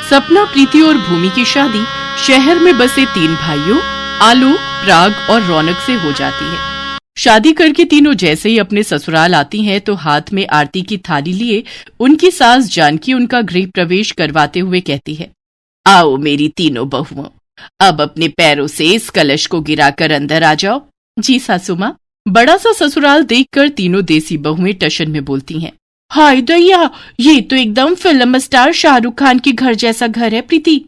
सपना, प्रीति और भूमि की शादी शहर में बसे 3 भाइयों आलोक, पराग और रौनक से हो जाती है। शादी करके तीनों जैसे ही अपने ससुराल आती हैं तो हाथ में आरती की थाली लिए उनकी सास जानकी उनका गृह प्रवेश करवाते हुए कहती है, आओ मेरी तीनों बहुओं, अब अपने पैरों से इस कलश को गिराकर अंदर आ जाओ। जी सासू माँ। बड़ा सा ससुराल देखकर तीनों देसी बहुएं टशन में बोलती हैं, हाय दैया, ये तो एकदम फिल्म स्टार शाहरुख खान के घर जैसा घर है प्रीति।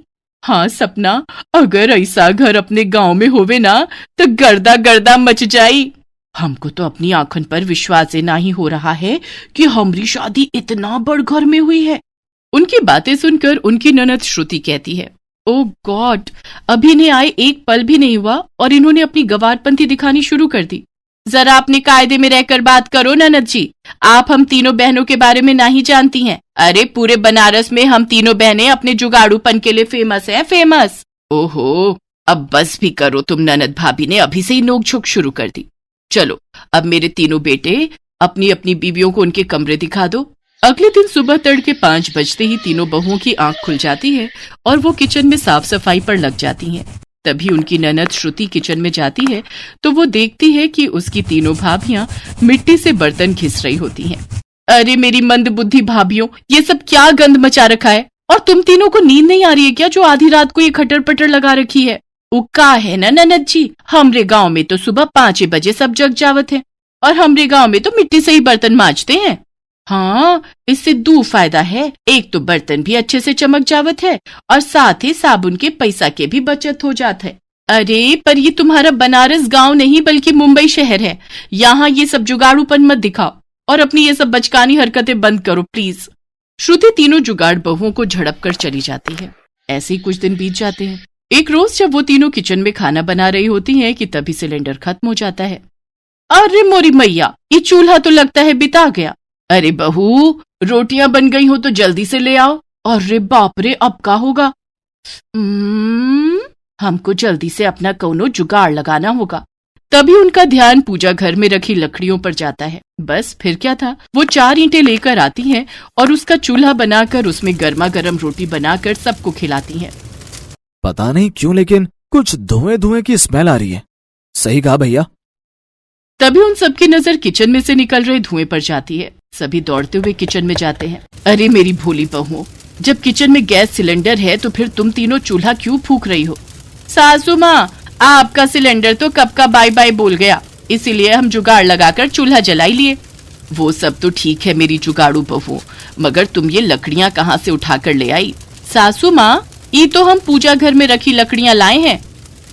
हाँ सपना, अगर ऐसा घर अपने गांव में होवे ना तो गर्दा गर्दा मच जाई। हमको तो अपनी आंखन पर विश्वास ही नहीं हो रहा है कि हमारी शादी इतना बड़ घर में हुई है। उनकी बातें सुनकर उनकी ननद श्रुति कहती है, ओ गॉड, अभी इन्हें आए 1 पल भी नहीं हुआ और इन्होंने अपनी गवारपंथी दिखानी शुरू कर दी। जरा अपने कायदे में रहकर बात करो ननद जी, आप हम तीनों बहनों के बारे में नहीं जानती हैं। अरे पूरे बनारस में हम तीनों बहनें अपने जुगाड़ूपन के लिए फेमस है, फेमस। ओहो, अब बस भी करो तुम ननद भाभी ने अभी से ही नोक-झोंक शुरू कर दी। चलो अब मेरे तीनों बेटे अपनी अपनी बीवियों को उनके कमरे दिखा दो। अगले दिन सुबह तड़के 5 बजते ही तीनों बहुओं की आंख खुल जाती है और वो किचन में साफ सफाई पर लग जाती हैं। तभी उनकी ननद श्रुति किचन में जाती है तो वो देखती है कि उसकी तीनों भाभियां मिट्टी से बर्तन घिस रही होती हैं। अरे मेरी मंद बुद्धि भाभियों, ये सब क्या गंद मचा रखा है? और तुम तीनों को नींद नहीं आ रही है क्या जो आधी रात को ये खटर पटर लगा रखी है? उक्का है ना ननद जी, हमरे गांव में तो सुबह 5 बजे सब जग जावत है और हमरे गांव में तो मिट्टी से ही बर्तन मांजते हैं। हाँ, इससे 2 फायदा है, एक तो बर्तन भी अच्छे से चमक जावत है और साथ ही साबुन के पैसा के भी बचत हो जात है। अरे पर ये तुम्हारा बनारस गांव नहीं बल्कि मुंबई शहर है, यहाँ ये सब जुगाड़ूपन मत दिखाओ और अपनी ये सब बचकानी हरकतें बंद करो प्लीज। श्रुति तीनों जुगाड़ बहुओं को झड़प कर चली जाती है। ऐसे ही कुछ दिन बीत जाते हैं। एक रोज जब वो तीनों किचन में खाना बना रही होती हैं कि तभी सिलेंडर खत्म हो जाता है। अरे मोरी मैया, ये चूल्हा तो लगता है बिता गया। अरे बहू, रोटियां बन गई हो तो जल्दी से ले आओ। अरे बाप रे, अब क्या होगा? हमको जल्दी से अपना कोनो जुगाड़ लगाना होगा। तभी उनका ध्यान पूजा घर में रखी लकड़ियों पर जाता है। बस फिर क्या था, वो 4 ईंटें लेकर आती हैं और उसका चूल्हा बनाकर उसमें गर्मा गर्म रोटी बनाकर सबको खिलाती हैं। पता नहीं क्यों लेकिन कुछ धुएं धुएं की स्मेल आ रही है। सही कहा भैया। तभी उन सबकी नजर किचन में से निकल रहे धुएं पर जाती है। सभी दौड़ते हुए किचन में जाते हैं। अरे मेरी भोली बहुओं, जब किचन में गैस सिलेंडर है तो फिर तुम तीनों चूल्हा क्यों फूंक रही हो? सासू माँ, आपका सिलेंडर तो कब का बाय बाय बोल गया, इसीलिए हम जुगाड़ लगाकर चूल्हा जलाई लिए। वो सब तो ठीक है मेरी जुगाड़ू बहुओं, मगर तुम ये लकड़ियां कहाँ से उठाकर ले आई? सासू माँ, ये तो हम पूजा घर में रखी लकड़ियां लाए हैं।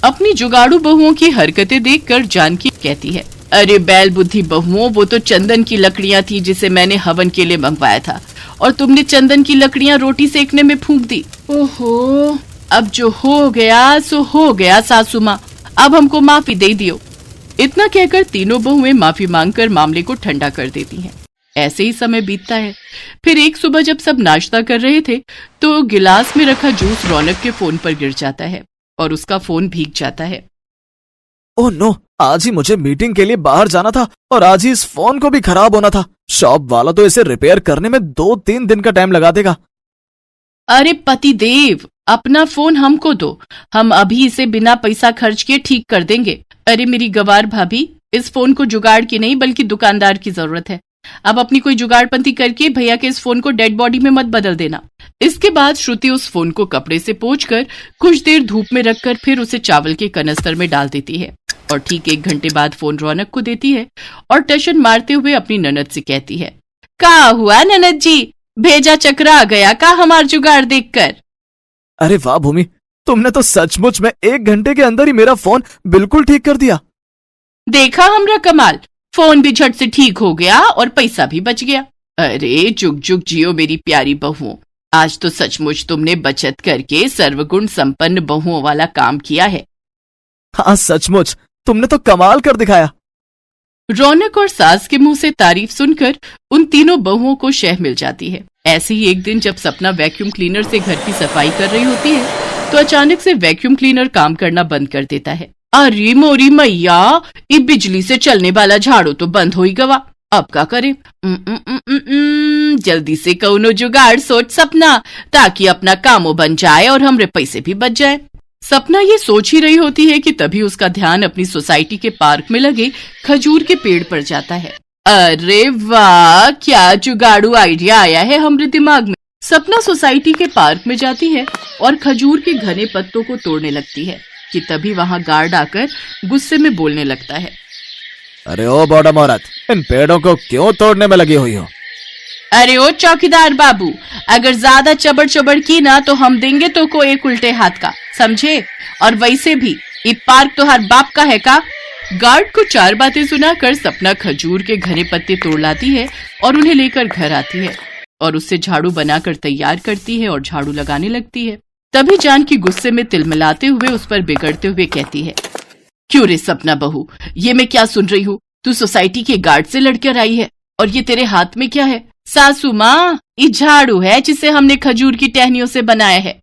अपनी जुगाड़ू बहुओं की हरकतें देखकर जानकी कहती है, अरे बैल बुद्धि बहुओं, वो तो चंदन की लकड़ियां थी जिसे मैंने हवन के लिए मंगवाया था और तुमने चंदन की लकड़ियां रोटी सेकने में फूंक दी। ओहो, अब जो हो गया सो हो गया सासू माँ, अब हमको माफी दे दियो। इतना कहकर तीनों बहुएं माफी मांगकर मामले को ठंडा कर देती हैं। ऐसे ही समय बीतता है। फिर एक सुबह जब सब नाश्ता कर रहे थे तो गिलास में रखा जूस रौनक के फोन पर गिर जाता है और उसका फोन भीग जाता है। ओह नो, आज ही मुझे मीटिंग के लिए बाहर जाना था और आज ही इस फोन को भी खराब होना था। शॉप वाला तो इसे रिपेयर करने में 2-3 दिन का टाइम लगा देगा। अरे पति देव, अपना फोन हमको दो, हम अभी इसे बिना पैसा खर्च किए ठीक कर देंगे। अरे मेरी गवार भाभी, इस फोन को जुगाड़ की नहीं बल्कि दुकानदार की जरूरत है। अब अपनी कोई जुगाड़पंती करके भैया के इस फोन को डेड बॉडी में मत बदल देना। इसके बाद श्रुति उस फोन को कपड़े से पोंछकर कुछ देर धूप में रखकर फिर उसे चावल के कनस्तर में डाल देती है और ठीक 1 घंटे बाद फोन रौनक को देती है और टशन मारते हुए अपनी ननद से कहती है, का हुआ ननद जी, भेजा चकरा गया का हमार जुगाड़ देखकर? अरे वाह भूमि, तुमने तो सचमुच में 1 घंटे के अंदर ही मेरा फोन बिल्कुल ठीक कर दिया। देखा हमरा कमाल, फोन भी झट से ठीक हो गया और पैसा भी बच गया। अरे जुग जुग जियो मेरी प्यारी बहुओं, आज तो सचमुच तुमने बचत करके सर्वगुण संपन्न बहुओं वाला काम किया है। हाँ सचमुच, तुमने तो कमाल कर दिखाया। रौनक और सास के मुंह से तारीफ सुनकर उन तीनों बहुओं को शह मिल जाती है। ऐसे ही एक दिन जब सपना वैक्यूम क्लीनर से घर की सफाई कर रही होती है तो अचानक से वैक्यूम क्लीनर काम करना बंद कर देता है। अरे मोरी मैया, ये बिजली से चलने वाला झाड़ू तो बंद हो ही गवा, अब क्या करे? जल्दी से कौनो जुगाड़ सोच सपना, ताकि अपना कामो बन जाए और हमरे पैसे भी बच जाए। सपना ये सोच ही रही होती है कि तभी उसका ध्यान अपनी सोसाइटी के पार्क में लगे खजूर के पेड़ पर जाता है। अरे वाह, क्या जुगाड़ू आइडिया आया है हमरे दिमाग में। सपना सोसाइटी के पार्क में जाती है और खजूर के घने पत्तों को तोड़ने लगती है कि तभी वहां गार्ड आकर गुस्से में बोलने लगता है। अरे ओ बॉडम औरत, इन पेड़ों को क्यों तोड़ने में लगी हुई हो? अरे ओ चौकीदार बाबू, अगर ज्यादा चबड़ चबड़ की ना तो हम देंगे तो को एक उल्टे हाथ का, समझे? और वैसे भी ये पार्क तो हर बाप का है का। गार्ड को 4 बातें सुनाकर सपना खजूर के घने पत्ते तोड़ लाती है और उन्हें लेकर घर आती है और उससे झाड़ू बनाकर तैयार करती है और झाड़ू लगाने लगती है। तभी जानकी गुस्से में तिलमिलाते हुए उस पर बिगड़ते हुए कहती है, क्यों रे सपना बहू, ये मैं क्या सुन रही हूँ? तू सोसाइटी के गार्ड से लड़कर आई है और ये तेरे हाथ में क्या है? सासू माँ, ये झाड़ू है जिसे हमने खजूर की टहनियों से बनाया है।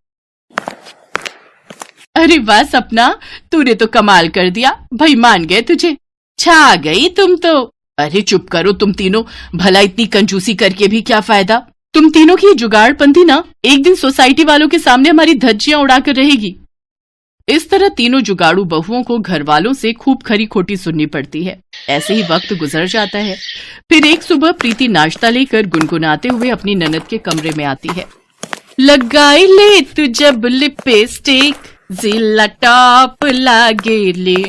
अरे वाह सपना, तूने तो कमाल कर दिया, भाई मान गए तुझे, छा गई तुम तो। अरे चुप करो तुम तीनों, भला इतनी कंजूसी करके भी क्या फायदा? तुम तीनों की जुगाड़पंथी ना एक दिन सोसाइटी वालों के सामने हमारी धज्जियां उड़ाकर रहेगी। इस तरह तीनों जुगाड़ू बहुओं को घर वालों से खूब खरी खोटी सुननी पड़ती है। ऐसे ही वक्त गुजर जाता है। फिर एक सुबह प्रीति नाश्ता लेकर गुनगुनाते हुए अपनी ननद के कमरे में आती है। लगाई ले तू जब लिपस्टिक, जिला टॉप लागे ले,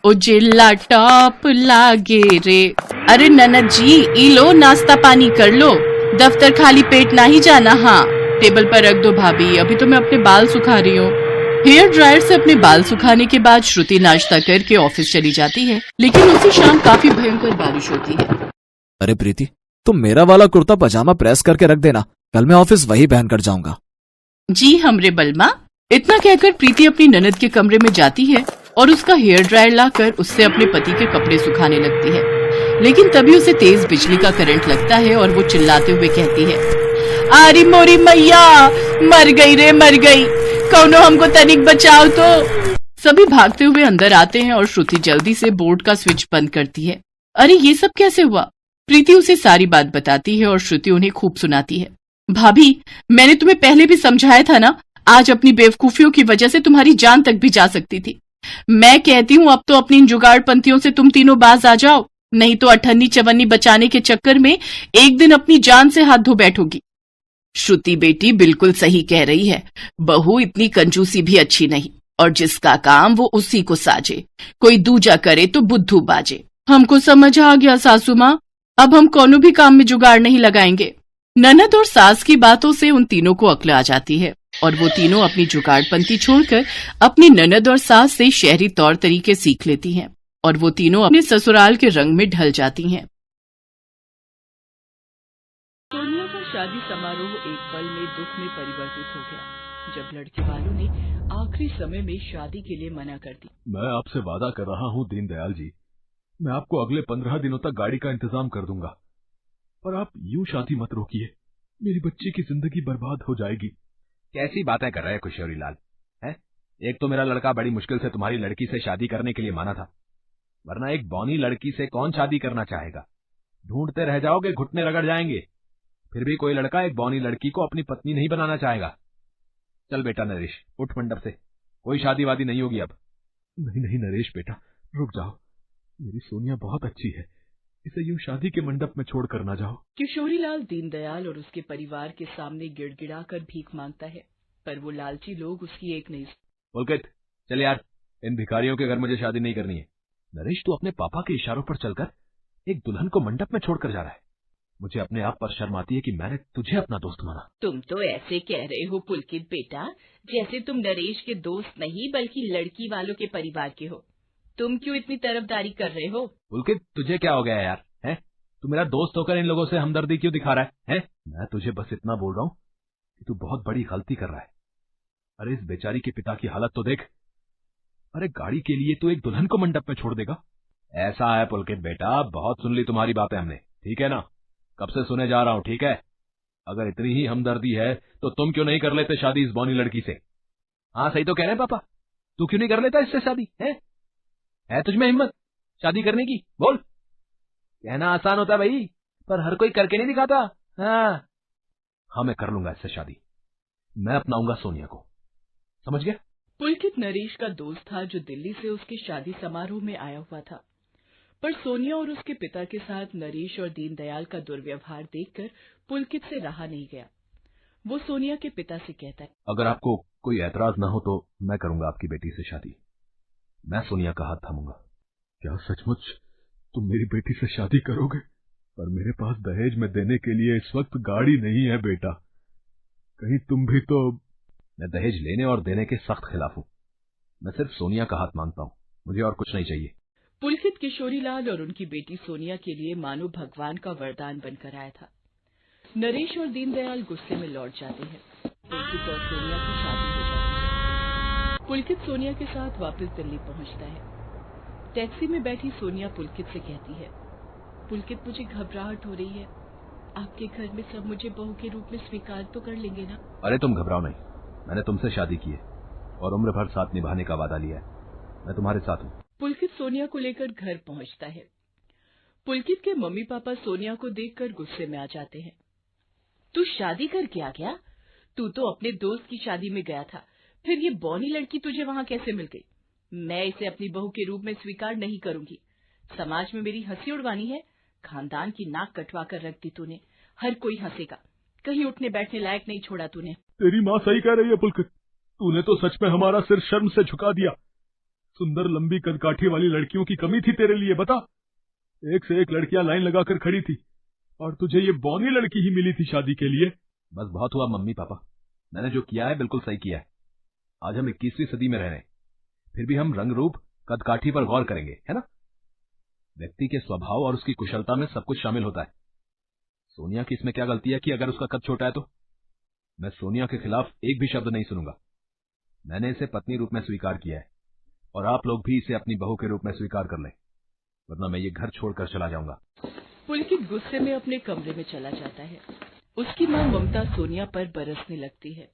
ओ जिला टॉप लागे रे। अरे ननद जी, ई लो नाश्ता पानी कर लो, दफ्तर खाली पेट ना ही जाना। हाँ, टेबल पर रख दो भाभी, अभी तो मैं अपने बाल सुखा रही हूँ। हेयर ड्रायर से अपने बाल सुखाने के बाद श्रुति नाश्ता करके ऑफिस चली जाती है, लेकिन उसी शाम काफी भयंकर बारिश होती है। अरे प्रीति, तुम मेरा वाला कुर्ता पजामा प्रेस करके रख देना, कल मैं ऑफिस वही पहन कर जाऊंगा। जी हमरे बलमा। इतना कहकर प्रीति अपनी ननद के कमरे में जाती है और उसका हेयर ड्रायर लाकर उससे अपने पति के कपड़े सुखाने लगती है, लेकिन तभी उसे तेज बिजली का करंट लगता है और वो चिल्लाते हुए कहती है, आरी मोरी मैया, मर गई रे मर गई, कौनो हमको तनिक बचाओ तो। सभी भागते हुए अंदर आते हैं और श्रुति जल्दी से बोर्ड का स्विच बंद करती है। अरे ये सब कैसे हुआ? प्रीति उसे सारी बात बताती है और श्रुति उन्हें खूब सुनाती है। भाभी, मैंने तुम्हें पहले भी समझाया था ना, आज अपनी बेवकूफियों की वजह से तुम्हारी जान तक भी जा सकती थी। मैं कहती हूँ अब तो अपनी इन जुगाड़पंथियों से तुम तीनों बाज आ जाओ, नहीं तो अठन्नी चवन्नी बचाने के चक्कर में एक दिन अपनी जान से हाथ धो बैठोगी। श्रुति बेटी बिल्कुल सही कह रही है, बहू इतनी कंजूसी भी अच्छी नहीं, और जिसका काम वो उसी को साजे, कोई दूजा करे तो बुद्धू बाजे। हमको समझ आ गया सासू माँ, अब हम कोनो भी काम में जुगाड़ नहीं लगाएंगे। ननद और सास की बातों से उन तीनों को अक्ल आ जाती है और वो तीनों अपनी जुगाड़पंथी छोड़कर अपनी ननद और सास से शहरी तौर तरीके सीख लेती हैं और वो तीनों अपने ससुराल के रंग में ढल जाती हैं। सोनिया का शादी समारोह एक पल में दुख में परिवर्तित हो गया जब लड़के वालों ने आखिरी समय में शादी के लिए मना कर दी। मैं आपसे वादा कर रहा हूँ दीनदयाल जी, मैं आपको अगले 15 दिनों तक गाड़ी का इंतजाम कर दूंगा, पर आप यूं शादी मत रोकिए, मेरी बच्ची की जिंदगी बर्बाद हो जाएगी। कैसी बातें कर रहे हैं किशोरी लाल, हैं? एक तो मेरा लड़का बड़ी मुश्किल से तुम्हारी लड़की से शादी करने के लिए माना था, वरना एक बौनी लड़की से कौन शादी करना चाहेगा? ढूंढते रह जाओगे, घुटने रगड़ जाएंगे। फिर भी कोई लड़का एक बौनी लड़की को अपनी पत्नी नहीं बनाना चाहेगा। चल बेटा नरेश, उठ मंडप से, कोई शादी वादी नहीं होगी अब। नहीं नहीं नरेश बेटा, रुक जाओ, मेरी सोनिया बहुत अच्छी है, इसे यूं शादी के मंडप में छोड़ कर ना जाओ। किशोरीलाल दीनदयाल और उसके परिवार के सामने गिड़गिड़ाकर भीख मांगता है, पर वो लालची लोग उसकी एक नहीं। पुलकित, चल यार, इन भिखारियों के घर मुझे शादी नहीं करनी है। नरेश, तू अपने पापा के इशारों पर चलकर एक दुल्हन को मंडप में छोड़कर जा रहा है। मुझे अपने आप पर शर्म आती है कि मैंने तुझे अपना दोस्त माना। तुम तो ऐसे कह रहे हो पुलकित बेटा, जैसे तुम नरेश के दोस्त नहीं बल्कि लड़की वालों के परिवार के हो। तुम क्यों इतनी तरफदारी कर रहे हो? पुलकित, तुझे क्या हो गया यार, हैं? तू मेरा दोस्त होकर इन लोगों से हमदर्दी क्यों दिखा रहा है? मैं तुझे बस इतना बोल रहा हूँ कि तू बहुत बड़ी गलती कर रहा है। अरे इस बेचारी के पिता की हालत तो देख। अरे गाड़ी के लिए तू एक दुल्हन को मंडप में छोड़ देगा? ऐसा है पुलकित बेटा, बहुत सुन ली तुम्हारी बातें हमने, ठीक है ना? कब से सुने जा रहा हूँ, ठीक है? अगर इतनी ही हमदर्दी है तो तुम क्यों नहीं कर लेते शादी इस बौनी लड़की से? हाँ सही तो कह रहे हैं पापा, तू क्यों नहीं कर लेता इससे शादी? है तुझमें हिम्मत शादी करने की? बोल। कहना आसान होता भाई, पर हर कोई करके नहीं दिखाता। हाँ, मैं कर लूंगा इससे शादी। मैं अपनाऊंगा सोनिया को, समझ गया? पुलकित नरेश का दोस्त था जो दिल्ली से उसके शादी समारोह में आया हुआ था, पर सोनिया और उसके पिता के साथ नरेश और दीनदयाल का दुर्व्यवहार देखकर पुलकित से रहा नहीं गया। वो सोनिया के पिता से कहता है, अगर आपको कोई ऐतराज ना हो तो मैं करूंगा आपकी बेटी से शादी। मैं सोनिया का हाथ थामूंगा। क्या सचमुच तुम मेरी बेटी से शादी करोगे? पर मेरे पास दहेज में देने के लिए इस वक्त गाड़ी नहीं है बेटा। कहीं तुम भी तो। मैं दहेज लेने और देने के सख्त खिलाफ हूं। मैं सिर्फ सोनिया का हाथ मांगता हूं, मुझे और कुछ नहीं चाहिए। पुलकित किशोरीलाल और उनकी बेटी सोनिया के लिए मानो भगवान का वरदान बनकर आया था। नरेश और दीनदयाल गुस्से में लौट जाते हैं। पुलकित और सोनिया की शादी हो जाती है। पुलकित सोनिया के साथ वापस दिल्ली पहुंचता है। टैक्सी में बैठी सोनिया पुलकित से कहती है, पुलकित, मुझे घबराहट हो रही है। आपके घर में सब मुझे बहू के रूप में स्वीकार तो कर लेंगे ना? अरे तुम घबराओ नहीं, मैंने तुमसे शादी की है और उम्र भर साथ निभाने का वादा लिया है। मैं तुम्हारे साथ हूँ। पुलकित सोनिया को लेकर घर पहुंचता है। पुलकित के मम्मी पापा सोनिया को देखकर गुस्से में आ जाते हैं। तू शादी करके आ गया? तू तो अपने दोस्त की शादी में गया था, फिर ये बौनी लड़की तुझे वहां कैसे मिल गई? मैं इसे अपनी बहू के रूप में स्वीकार नहीं करूंगी। समाज में मेरी हंसी उड़वानी है? खानदान की नाक कटवा कर रख दी तूने। हर कोई हंसेगा। कहीं उठने बैठने लायक नहीं छोड़ा तूने। तेरी माँ सही कह रही है पुलकित, तूने तो सच में हमारा सिर शर्म से झुका दिया। सुंदर लंबी कदकाठी वाली लड़कियों की कमी थी तेरे लिए, बता। एक से एक लड़कियां लाइन लगाकर खड़ी थी और तुझे ये बौनी लड़की ही मिली थी शादी के लिए। बस बहुत हुआ मम्मी पापा, मैंने जो किया है बिल्कुल सही किया है। आज हम 21वीं सदी में रह रहे हैं, फिर भी हम रंग रूप कदकाठी पर गौर करेंगे, है ना? व्यक्ति के स्वभाव और उसकी कुशलता में सब कुछ शामिल होता है। सोनिया की इसमें क्या गलती है कि अगर उसका कद छोटा है तो? मैं सोनिया के खिलाफ एक भी शब्द नहीं सुनूंगा। मैंने इसे पत्नी रूप में स्वीकार किया है और आप लोग भी इसे अपनी बहू के रूप में स्वीकार कर लें, वरना मैं ये घर छोड़कर चला जाऊंगा। पुलकित गुस्से में अपने कमरे में चला जाता है। उसकी मां ममता सोनिया पर बरसने लगती है।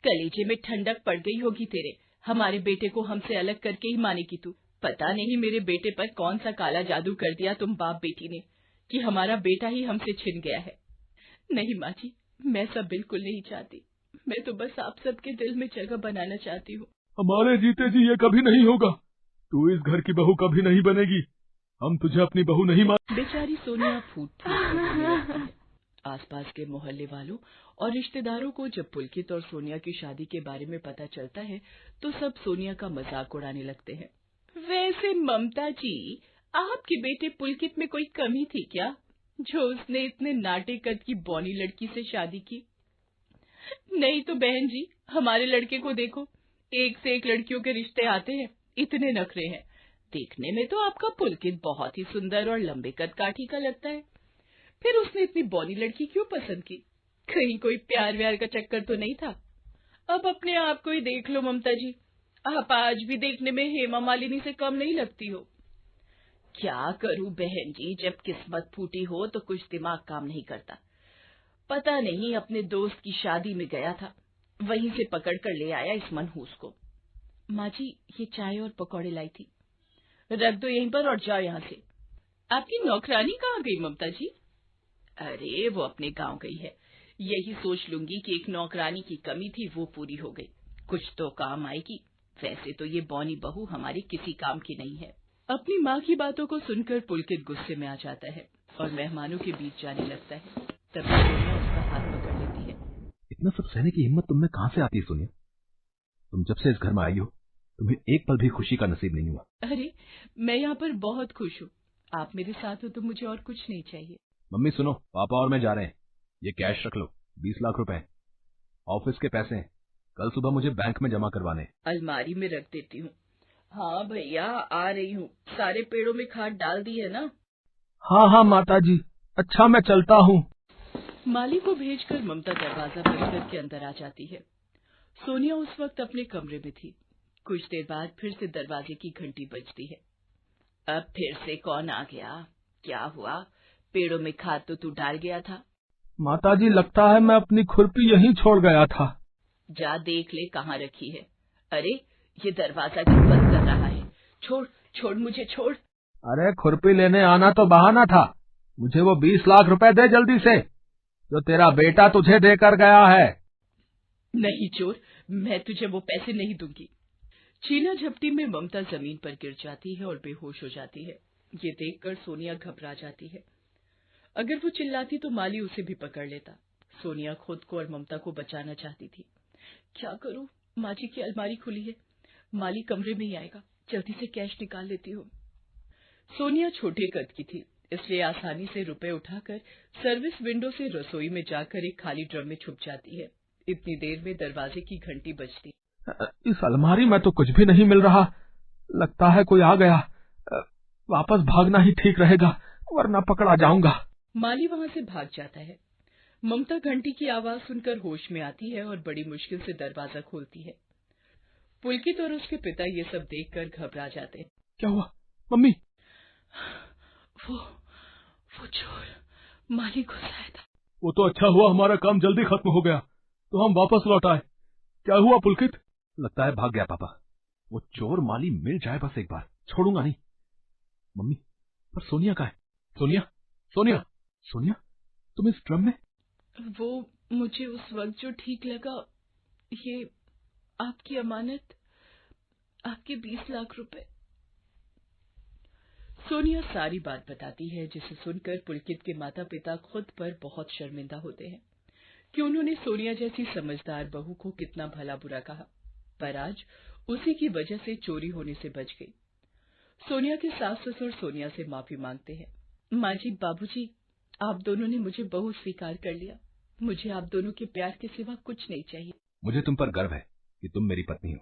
कलेजे में ठंडक पड़ गई होगी तेरे। हमारे बेटे को हमसे अलग करके ही मानेगी तू। पता नहीं मेरे बेटे पर कौन सा काला जादू कर दिया तुम बाप बेटी ने कि हमारा बेटा ही हमसे छिन गया है। नहीं माँ जी, मैं सब बिल्कुल नहीं चाहती। मैं तो बस आप सबके दिल में जगह बनाना चाहती हूँ। हमारे जीते जी ये कभी नहीं होगा। तू इस घर की बहू कभी नहीं बनेगी। हम तुझे अपनी बहू नहीं मान। बेचारी सोनिया फूट फूट। आसपास के मोहल्ले वालों और रिश्तेदारों को जब पुलकित और सोनिया की शादी के बारे में पता चलता है तो सब सोनिया का मजाक उड़ाने लगते हैं। वैसे ममता जी, आपके बेटे पुलकित में कोई कमी थी क्या जो उसने इतने नाटे कद की बौनी लड़की से शादी की? नहीं तो बहन जी, हमारे लड़के को देखो, एक से एक लड़कियों के रिश्ते आते हैं, इतने नखरे हैं। देखने में तो आपका पुलकित बहुत ही सुंदर और लंबे कद काठी का लगता है, फिर उसने इतनी बौनी लड़की क्यों पसंद की? कहीं कोई प्यार व्यार का चक्कर तो नहीं था? अब अपने आप को ही देख लो ममता जी, आप आज भी देखने में हेमा मालिनी से कम नहीं लगती हो। क्या करूं बहन जी, जब किस्मत फूटी हो तो कुछ दिमाग काम नहीं करता। पता नहीं अपने दोस्त की शादी में गया था, वहीं से पकड़ कर ले आया इस मनहूस को। माँ जी, ये चाय और पकौड़े लाई थी, रख दो यहीं पर और जाओ यहाँ से। आपकी नौकरानी कहाँ गई ममता जी? अरे वो अपने गांव गई है। यही सोच लूंगी कि एक नौकरानी की कमी थी, वो पूरी हो गई, कुछ तो काम आएगी। वैसे तो ये बौनी बहू हमारी किसी काम की नहीं है। अपनी माँ की बातों को सुनकर पुलकित गुस्से में आ जाता है और मेहमानों के बीच जाने लगता है। तभी सोनिया उसका हाथ पकड़ लेती है। इतना सब सहने की हिम्मत तुम में कहां से आती है सोनिया? तुम जब से इस घर में आई हो, तुम्हें एक पल भी खुशी का नसीब नहीं हुआ। अरे मैं यहाँ पर बहुत खुश हूँ, आप मेरे साथ हो तो मुझे और कुछ नहीं चाहिए। मम्मी सुनो, पापा और मैं जा रहे हैं। ये कैश रख लो, 20 लाख रुपए हैं, ऑफिस के पैसे हैं, कल सुबह मुझे बैंक में जमा करवाने। अलमारी में रख देती हूँ। हाँ भैया, आ रही हूँ। सारे पेड़ों में खाद डाल दी है ना? हाँ हाँ माताजी, अच्छा मैं चलता हूँ। माली को भेजकर ममता दरवाजा बंद करके अंदर आ जाती है। सोनिया उस वक्त अपने कमरे में थी। कुछ देर बाद फिर से दरवाजे की घंटी बजती है। अब फिर से कौन आ गया? क्या हुआ? पेड़ों में खाद तो तू डाल गया था। माताजी, लगता है मैं अपनी खुरपी यहीं छोड़ गया था। जा देख ले कहाँ रखी है। अरे ये दरवाजा क्यों बंद कर रहा है? छोड़ छोड़, मुझे छोड़। अरे खुरपी लेने आना तो बहाना था, मुझे वो 20 लाख रुपए दे जल्दी से। जो तेरा बेटा तुझे देकर गया है। नहीं चोर, मैं तुझे वो पैसे नहीं दूंगी। छीना झपटी में ममता जमीन पर गिर जाती है और बेहोश हो जाती है। ये देखकर सोनिया घबरा जाती है। अगर वो चिल्लाती तो माली उसे भी पकड़ लेता। सोनिया खुद को और ममता को बचाना चाहती थी। क्या करूं? माँ जी की अलमारी खुली है, माली कमरे में ही आएगा, जल्दी से कैश निकाल लेती हूँ। सोनिया छोटे कद की थी, इसलिए आसानी से रुपए उठाकर सर्विस विंडो से रसोई में जाकर एक खाली ड्रम में छुप जाती है। इतनी देर में दरवाजे की घंटी बजती। इस अलमारी में तो कुछ भी नहीं मिल रहा, लगता है कोई आ गया। वापस भागना ही ठीक रहेगा, वरना पकड़ा जाऊंगा। माली वहां से भाग जाता है। ममता घंटी की आवाज सुनकर होश में आती है और बड़ी मुश्किल से दरवाजा खोलती है। पुलकित और उसके पिता ये सब देखकर घबरा जाते हैं। क्या हुआ मम्मी? वो चोर माली घुस आया था। वो तो अच्छा हुआ, हमारा काम जल्दी खत्म हो गया तो हम वापस लौट आए। क्या हुआ पुलकित? लगता है भाग गया पापा। वो चोर माली मिल जाए बस एक बार, छोड़ूंगा नहीं। मम्मी, पर सोनिया कहाँ है? सोनिया, सोनिया, सोनिया, तुम इस ड्रम में? वो मुझे उस वक्त जो ठीक लगा, ये आपकी अमानत, आपके 20 लाख रुपए। सोनिया सारी बात बताती है, जिसे सुनकर पुलकित के माता पिता खुद पर बहुत शर्मिंदा होते हैं कि उन्होंने सोनिया जैसी समझदार बहू को कितना भला बुरा कहा, पर आज उसी की वजह से चोरी होने से बच गई। सोनिया के सास ससुर सोनिया से माफी मांगते हैं। माँ जी, बाबूजी, आप दोनों ने मुझे बहू स्वीकार कर लिया। मुझे आप दोनों के प्यार के सिवा कुछ नहीं चाहिए। मुझे तुम पर गर्व है कि तुम मेरी पत्नी हो।